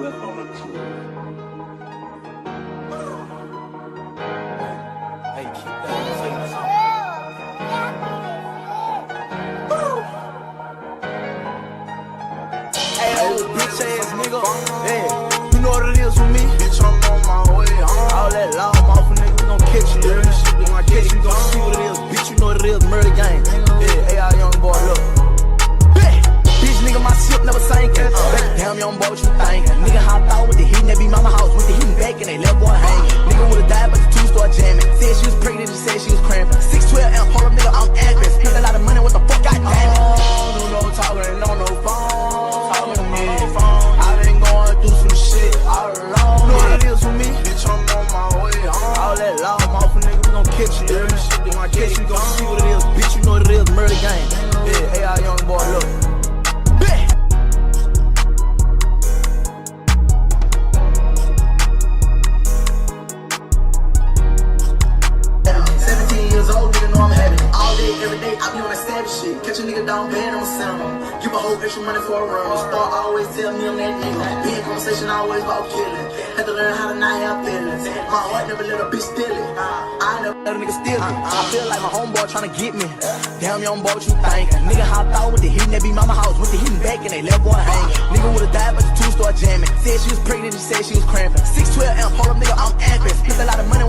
whip on the truth. Hey, keep that face. Hey, old bitch ass nigga. Yeah, you know what it is with me. Bitch, I'm on my way home. All that loud mouth nigga, we gon' catch you. Yeah, when I catch you, gon' see what it is. Bitch, you know what it is, murder gang. Yeah, hey, our young boy, look. Bitch, nigga, my ship never sinking. Damn, young boy, what you thinking? Nigga hopped out with the heat, and they be mama house with the heat and back, and they left boy hanging. Nigga would've died, but the two start jamming. Said she was pregnant, and said she was cramping. 612 amp, hold up, nigga, I'm amping. Spent a lot of money, what the fuck, I damn it. Do no talking, ain't on no phone. Talking to me, I been going through some shit all alone. Know what it is with me? Bitch, I'm on my way home. All that loud mouth, nigga, we gon' catch you. Yeah, when I catch you, gon' see what it is. Bitch, you know what it is, murder gang. Yeah, hey, our young boy, look. 17 years old, nigga know I'm having it. All day, every day, I be on that savage shit. Catch a nigga down bad, I'ma send him. Give a whole extra money for a run. Star always tell me I'm that nigga. Be in conversation always about killing. Had to learn how to not have feelings. My heart never let a bitch steal it. I never let a nigga steal it. I feel like my homeboy tryna get me. Damn, young boy, what you thinking? Nigga hopped out with the heat, and they be mama house with the heat and back, and they left boy hanging. Nigga would've died, but the two start jamming. Said she was pregnant, and said she was cramping. 612 amp, hold up, nigga, I'm amping. Spent a lot of money.